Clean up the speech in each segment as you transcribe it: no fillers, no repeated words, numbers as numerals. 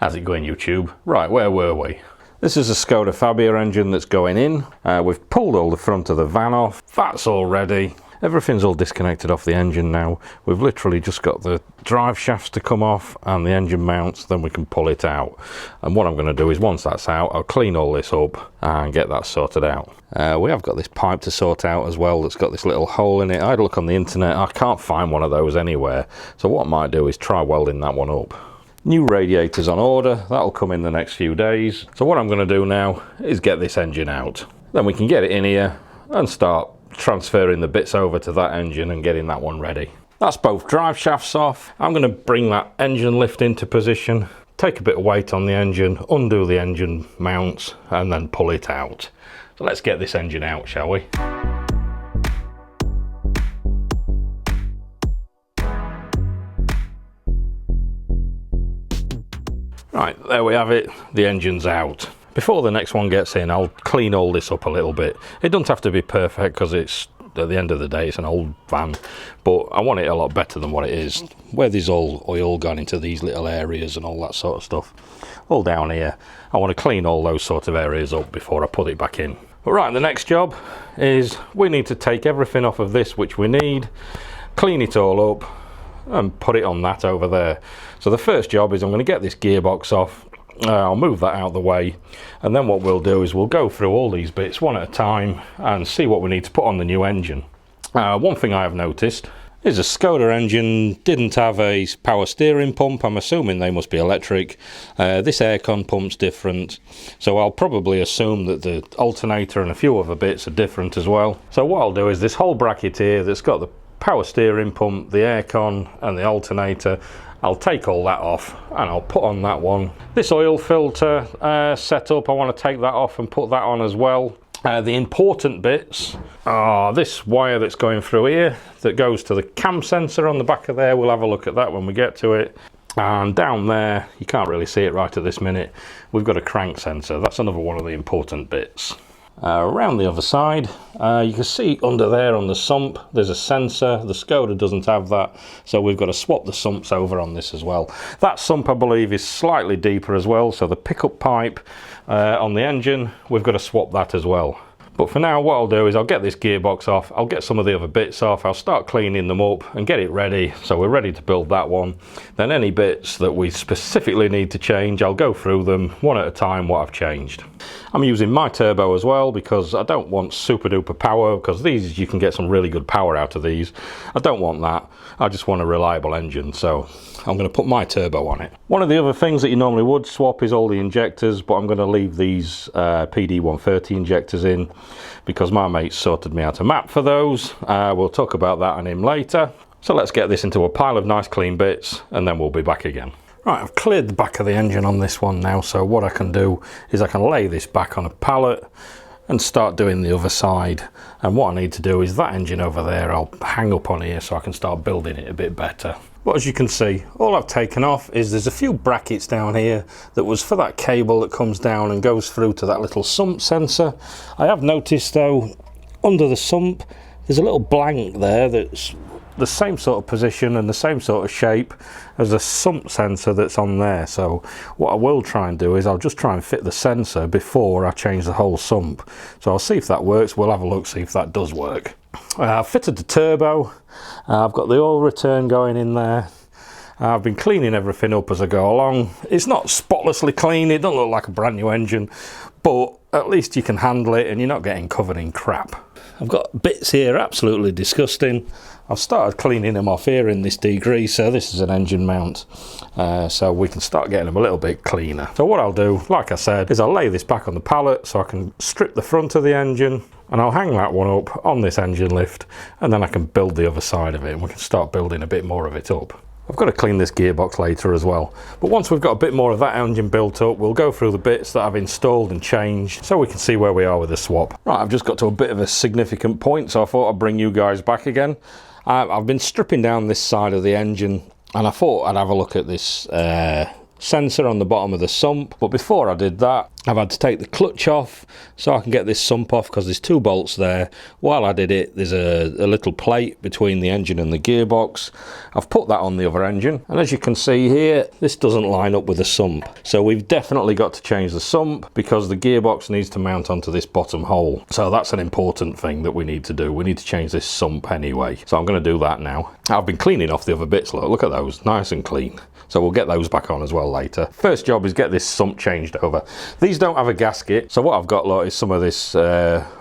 How's it going, YouTube? Right, where were we? This is a Skoda Fabia engine that's going in. We've pulled all the front of the van off. That's all ready. Everything's all disconnected off the engine now. We've literally just got the drive shafts to come off and the engine mounts, then we can pull it out. And what I'm going to do is, once that's out, I'll clean all this up and get that sorted out. We have got this pipe to sort out as well that's got this little hole in it. I had a look on the internet, I can't find one of those anywhere. So what I might do is try welding that one up. New radiators on order, that'll come in the next few days. So what I'm going to do now is get this engine out. Then we can get it in here and start transferring the bits over to that engine and getting that one ready. That's both drive shafts off. I'm going to bring that engine lift into position, take a bit of weight on the engine, undo the engine mounts and then pull it out. So let's get this engine out, shall we? Right, there we have it, the engine's out. Before the next one gets in, I'll clean all this up a little bit. It doesn't have to be perfect because it's, at the end of the day, it's an old van, but I want it a lot better than what it is. Where there's all oil gone into these little areas and all that sort of stuff, all down here, I want to clean all those sort of areas up before I put it back in. But right, the next job is we need to take everything off of this which we need, clean it all up, and put it on that over there. So the first job is I'm going to get this gearbox off. I'll move that out of the way, and then what we'll do is we'll go through all these bits one at a time and see what we need to put on the new engine. One thing I have noticed is a Skoda engine didn't have a power steering pump. I'm assuming they must be electric. This aircon pump's different, so I'll probably assume that the alternator and a few other bits are different as well. So what I'll do is this whole bracket here that's got the power steering pump, the aircon and the alternator, I'll take all that off and I'll put on that one. This oil filter setup, I want to take that off and put that on as well. The important bits are this wire that's going through here that goes to the cam sensor on the back of there. We'll have a look at that when we get to it. And down there, you can't really see it right at this minute, we've got a crank sensor. That's another one of the important bits. Around the other side, you can see under there on the sump there's a sensor. The Skoda doesn't have that, so we've got to swap the sumps over on this as well. That sump, I believe, is slightly deeper as well, so the pickup pipe on the engine, we've got to swap that as well. But for now, what I'll do is I'll get this gearbox off, I'll get some of the other bits off, I'll start cleaning them up and get it ready, so we're ready to build that one. Then any bits that we specifically need to change, I'll go through them one at a time what I've changed. I'm using my turbo as well because I don't want super duper power, because these, you can get some really good power out of these. I don't want that, I just want a reliable engine, so I'm going to put my turbo on it. One of the other things that you normally would swap is all the injectors, but I'm going to leave these PD130 injectors in because my mate sorted me out a map for those. We'll talk about that on him later. So let's get this into a pile of nice clean bits and then we'll be back again. Right, I've cleared the back of the engine on this one now, so what I can do is I can lay this back on a pallet and start doing the other side. And what I need to do is that engine over there, I'll hang up on here so I can start building it a bit better. But as you can see, all I've taken off is there's a few brackets down here that was for that cable that comes down and goes through to that little sump sensor. I have noticed though, under the sump, there's a little blank there that's the same sort of position and the same sort of shape as the sump sensor that's on there. So what I will try and do is I'll just try and fit the sensor before I change the whole sump. So I'll see if that works. We'll have a look, see if that does work. I've fitted the turbo. I've got the oil return going in there. I've been cleaning everything up as I go along. It's not spotlessly clean, it doesn't look like a brand new engine, but at least you can handle it and you're not getting covered in crap. I've got bits here absolutely disgusting. I've started cleaning them off here in this degreaser. This is an engine mount, so we can start getting them a little bit cleaner. So what I'll do, like I said, is I'll lay this back on the pallet so I can strip the front of the engine and I'll hang that one up on this engine lift and then I can build the other side of it and we can start building a bit more of it up. I've got to clean this gearbox later as well, but once we've got a bit more of that engine built up, we'll go through the bits that I've installed and changed so we can see where we are with the swap. Right, I've just got to a bit of a significant point, so I thought I'd bring you guys back again. I've been stripping down this side of the engine and I thought I'd have a look at this sensor on the bottom of the sump, but before I did that I've had to take the clutch off so I can get this sump off, because there's 2 bolts there. While I did it, there's a little plate between the engine and the gearbox. I've put that on the other engine, and as you can see here, this doesn't line up with the sump. So we've definitely got to change the sump, because the gearbox needs to mount onto this bottom hole. So that's an important thing that we need to do. We need to change this sump anyway. So I'm going to do that now. I've been cleaning off the other bits. Look at those, nice and clean. So we'll get those back on as well later. First job is get this sump changed over. These don't have a gasket, so what I've got, look, is some of this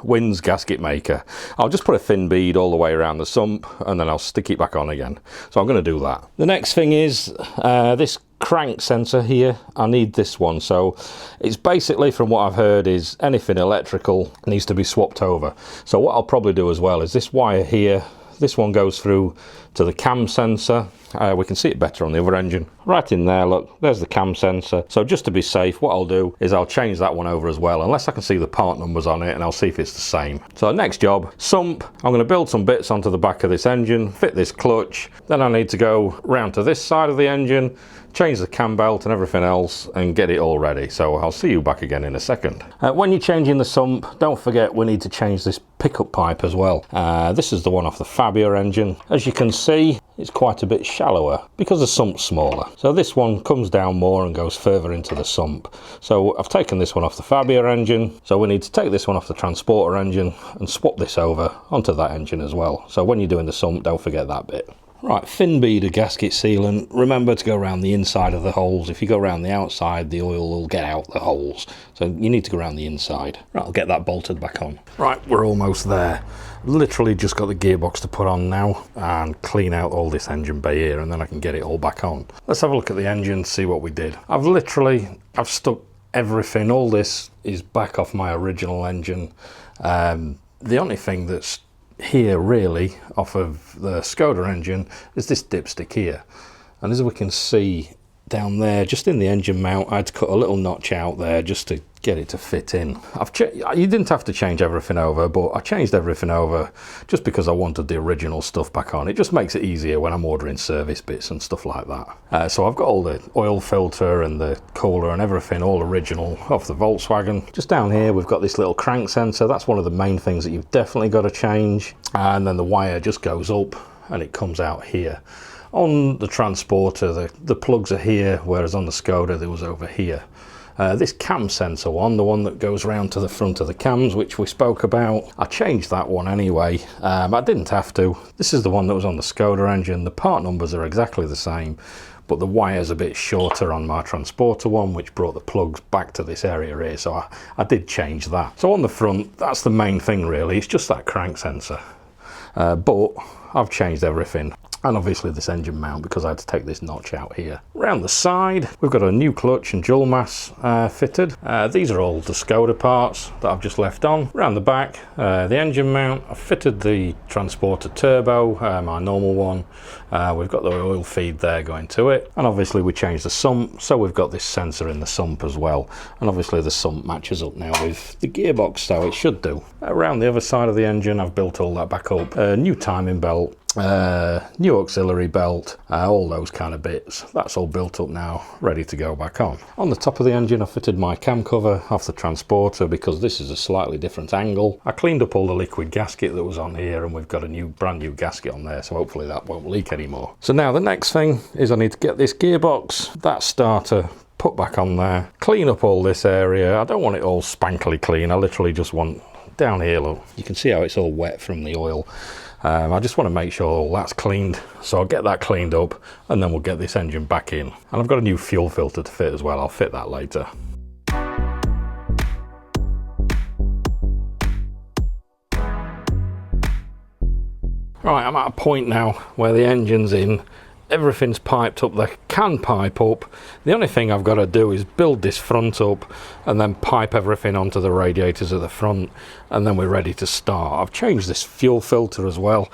Wins gasket maker. I'll just put a thin bead all the way around the sump, and then I'll stick it back on again. So I'm going to do that. The next thing is this crank sensor here. I need this one. So it's basically, from what I've heard, is anything electrical needs to be swapped over. So what I'll probably do as well is this wire here. This one goes through to the cam sensor. We can see it better on the other engine. Right in there, look, there's the cam sensor. So just to be safe, what I'll do is I'll change that one over as well, unless I can see the part numbers on it, and I'll see if it's the same. So next job, sump. I'm going to build some bits onto the back of this engine, fit this clutch. Then I need to go round to this side of the engine, change the cam belt and everything else, and get it all ready. So I'll see you back again in a second. When you're changing the sump, don't forget we need to change this pickup pipe as well. This is the one off the Fabia engine. As you can see, it's quite a bit shallower because the sump's smaller. So this one comes down more and goes further into the sump. So I've taken this one off the Fabia engine. So we need to take this one off the Transporter engine and swap this over onto that engine as well. So when you're doing the sump, don't forget that bit. Right, thin bead of gasket sealant. Remember to go around the inside of the holes. If you go around the outside, the oil will get out the holes. So you need to go around the inside. Right, I'll get that bolted back on. Right, we're almost there. Literally just got the gearbox to put on now and clean out all this engine bay here, and then I can get it all back on. Let's have a look at the engine, see what we did. I've stuck everything. All this is back off my original engine. The only thing that's here really off of the Skoda engine is this dipstick here, and as we can see down there, just in the engine mount, I had to cut a little notch out there just to get it to fit in. You didn't have to change everything over, but I changed everything over just because I wanted the original stuff back on. It just makes it easier when I'm ordering service bits and stuff like that. So I've got all the oil filter and the cooler and everything all original off the Volkswagen. Just down here we've got this little crank sensor. That's one of the main things that you've definitely got to change. And then the wire just goes up and it comes out here. On the Transporter, the plugs are here, whereas on the Skoda there was over here. This cam sensor one, the one that goes round to the front of the cams, which we spoke about, I changed that one anyway. I didn't have to. This is the one that was on the Skoda engine. The part numbers are exactly the same, but the wire's a bit shorter on my Transporter one, which brought the plugs back to this area here, so I did change that. So on the front, that's the main thing really, it's just that crank sensor. But I've changed everything. And obviously this engine mount, because I had to take this notch out here. Around the side, we've got a new clutch and dual mass fitted. These are all the Skoda parts that I've just left on. Around the back, the engine mount, I've fitted the Transporter turbo, my normal one. We've got the oil feed there going to it. And obviously we changed the sump, so we've got this sensor in the sump as well. And obviously the sump matches up now with the gearbox, so it should do. Around the other side of the engine, I've built all that back up. New timing belt. New auxiliary belt, all those kind of bits. That's all built up now, ready to go back on. On the top of the engine I fitted my cam cover off the Transporter because this is a slightly different angle. I cleaned up all the liquid gasket that was on here, and we've got a brand new gasket on there, so hopefully that won't leak anymore. So now the next thing is I need to get this gearbox, that starter, put back on there, clean up all this area. I don't want it all spankily clean, I literally just want down here, look, you can see how it's all wet from the oil. I just want to make sure all that's cleaned, so I'll get that cleaned up and then we'll get this engine back in. And I've got a new fuel filter to fit as well, I'll fit that later. Right, I'm at a point now where the engine's in, everything's piped up, the can pipe up. The only thing I've got to do is build this front up and then pipe everything onto the radiators at the front, and then we're ready to start. I've changed this fuel filter as well.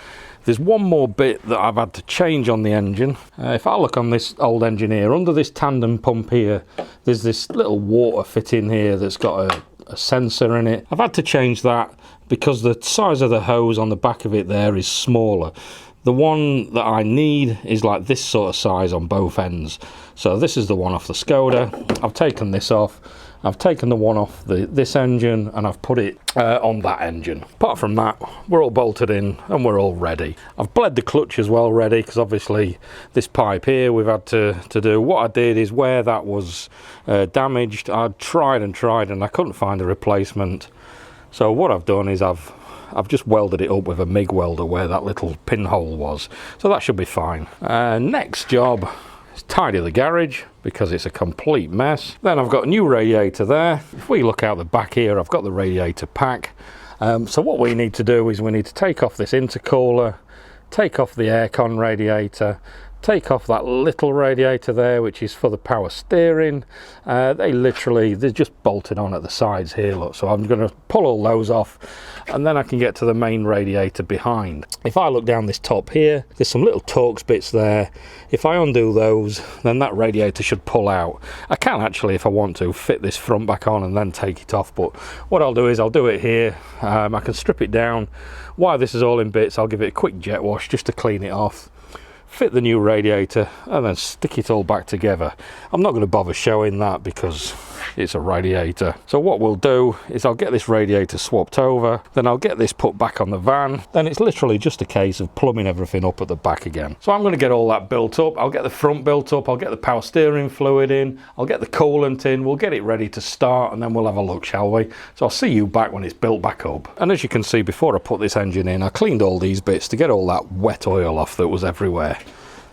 There's one more bit that I've had to change on the engine. If I look on this old engine here, under this tandem pump here, there's this little water fit in here that's got a sensor in it. I've had to change that because the size of the hose on the back of it there is smaller. The one that I need is like this sort of size on both ends. So this is the one off the Skoda. I've taken this off. I've taken the one off this engine and I've put it on that engine. Apart from that, we're all bolted in and we're all ready. I've bled the clutch as well ready, because obviously this pipe here we've had to do. What I did is, where that was damaged, I tried and I couldn't find a replacement. So what I've done is I've just welded it up with a MIG welder where that little pinhole was. So that should be fine. Next job, tidy the garage because it's a complete mess. Then I've got a new radiator there. If we look out the back here, I've got the radiator pack. So what we need to do is we need to take off this intercooler, take off the aircon radiator, take off that little radiator there, which is for the power steering. They're just bolted on at the sides here, look. So I'm going to pull all those off and then I can get to the main radiator behind. If I look down this top here, there's some little Torx bits there. If I undo those, then that radiator should pull out. I can actually, if I want to, fit this front back on and then take it off, but what I'll do is I'll do it here. I can strip it down. While this is all in bits, I'll give it a quick jet wash just to clean it off, fit the new radiator and then stick it all back together. I'm not going to bother showing that because it's a radiator. So what we'll do is I'll get this radiator swapped over, then I'll get this put back on the van, then it's literally just a case of plumbing everything up at the back again. So I'm going to get all that built up. I'll get the front built up, I'll get the power steering fluid in, I'll get the coolant in, we'll get it ready to start and then we'll have a look, shall we? So I'll see you back when it's built back up. And as you can see, before I put this engine in, I cleaned all these bits to get all that wet oil off that was everywhere.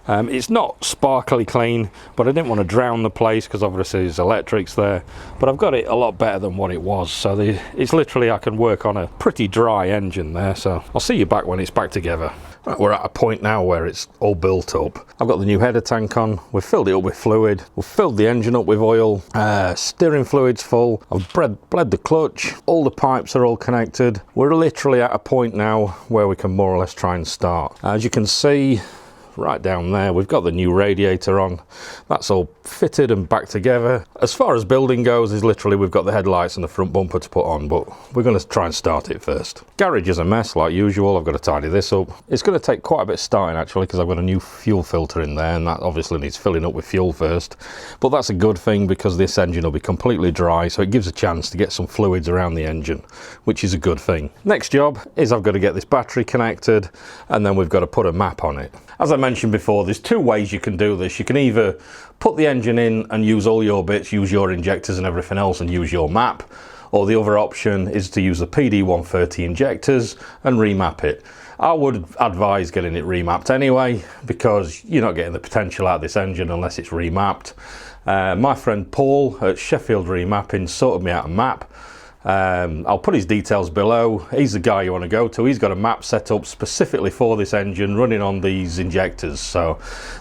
It's not sparkly clean, but I didn't want to drown the place because obviously there's electrics there, but I've got it a lot better than what it was. So it's literally, I can work on a pretty dry engine there. So I'll see you back when it's back together. Right, we're at a point now where it's all built up. I've got the new header tank on, we've filled it up with fluid, we've filled the engine up with oil, steering fluid's full, I've bled the clutch, all the pipes are all connected. We're literally at a point now where we can more or less try and start. As you can see, right down there, we've got the new radiator on. That's all fitted and back together. As far as building goes, is literally we've got the headlights and the front bumper to put on, but we're going to try and start it first. Garage is a mess like usual. I've got to tidy this up. It's going to take quite a bit of starting actually, because I've got a new fuel filter in there and that obviously needs filling up with fuel first, but that's a good thing because this engine will be completely dry, so it gives a chance to get some fluids around the engine, which is a good thing. Next job is I've got to get this battery connected and then we've got to put a map on it. As I mentioned before, there's two ways you can do this. You can either put the engine in and use all your bits, use your injectors and everything else and use your map, or the other option is to use the PD130 injectors and remap it. I would advise getting it remapped anyway, because you're not getting the potential out of this engine unless it's remapped. My friend Paul at Sheffield Remapping sorted me out a map. I'll put his details below. He's the guy you want to go to. He's got a map set up specifically for this engine running on these injectors, so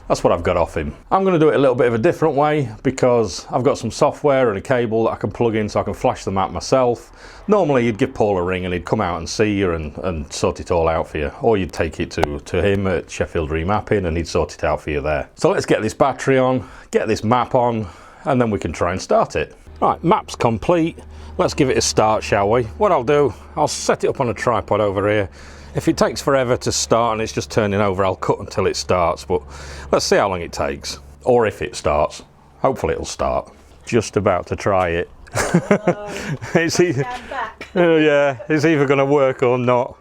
that's what I've got off him. I'm going to do it a little bit of a different way because I've got some software and a cable that I can plug in so I can flash the map myself. Normally you'd give Paul a ring and he'd come out and see you and sort it all out for you, or you'd take it to him at Sheffield Remapping and he'd sort it out for you there. So let's get this battery on, get this map on, and then we can try and start it. Right, map's complete. Let's give it a start, shall we? What I'll do, I'll set it up on a tripod over here. If it takes forever to start and it's just turning over, I'll cut until it starts, but let's see how long it takes. Or if it starts. Hopefully it'll start. Just about to try it. It's either going to work or not.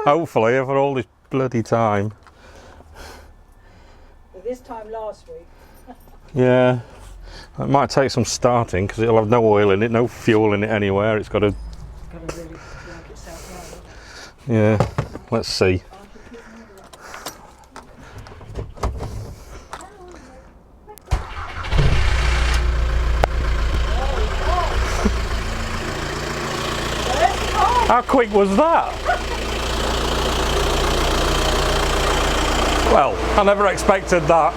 Hopefully, after all this bloody time. This time last week. Yeah. It might take some starting because it'll have no oil in it, no fuel in it anywhere. It's got to really work itself out. Yeah, let's see. How quick was that? Well, I never expected that.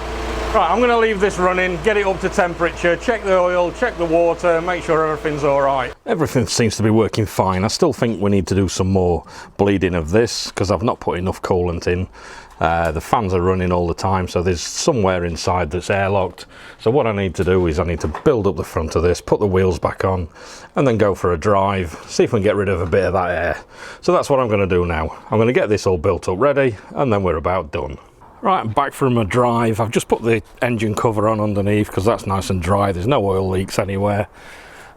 Right, I'm going to leave this running, get it up to temperature, check the oil, check the water, make sure everything's all right. Everything seems to be working fine. I still think we need to do some more bleeding of this because I've not put enough coolant in. The fans are running all the time, so there's somewhere inside that's airlocked. So what I need to do is I need to build up the front of this, put the wheels back on, and then go for a drive, see if we can get rid of a bit of that air. So that's what I'm going to do now. I'm going to get this all built up ready, and then we're about done. Right, I'm back from a drive. I've just put the engine cover on underneath because that's nice and dry. There's no oil leaks anywhere.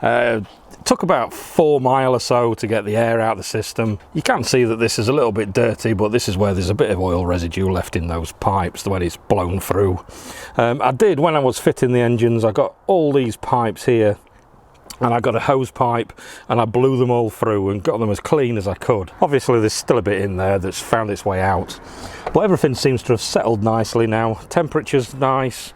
It took about 4 miles or so to get the air out of the system. You can see that this is a little bit dirty, but this is where there's a bit of oil residue left in those pipes when it's blown through. I did, when I was fitting the engines, I got all these pipes here, and I got a hose pipe and I blew them all through and got them as clean as I could. Obviously there's still a bit in there that's found its way out, but everything seems to have settled nicely now. Temperature's nice.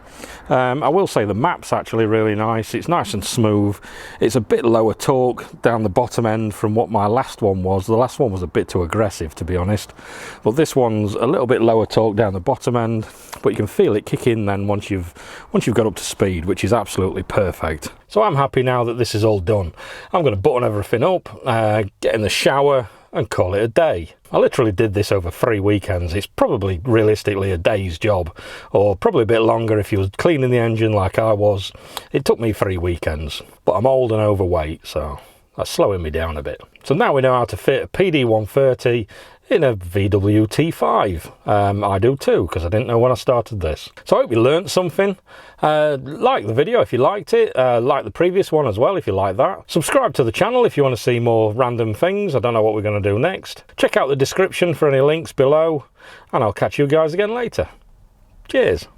I will say the map's actually really nice. It's nice and smooth. It's a bit lower torque down the bottom end from what my last one was. The last one was a bit too aggressive, to be honest, but this one's a little bit lower torque down the bottom end, but you can feel it kick in then once you've got up to speed, which is absolutely perfect. So I'm happy now that this is all done. I'm going to button everything up, get in the shower and call it a day. I literally did this over 3 weekends. It's probably realistically a day's job, or probably a bit longer if you was cleaning the engine like I was. It took me 3 weekends, but I'm old and overweight, so that's slowing me down a bit. So now we know how to fit a PD130 in a VW T5. I do too, because I didn't know when I started this. So I hope you learnt something. Like the video if you liked it, like the previous one as well if you like that. Subscribe to the channel if you want to see more random things. I don't know what we're going to do next. Check out the description for any links below, and I'll catch you guys again later. Cheers.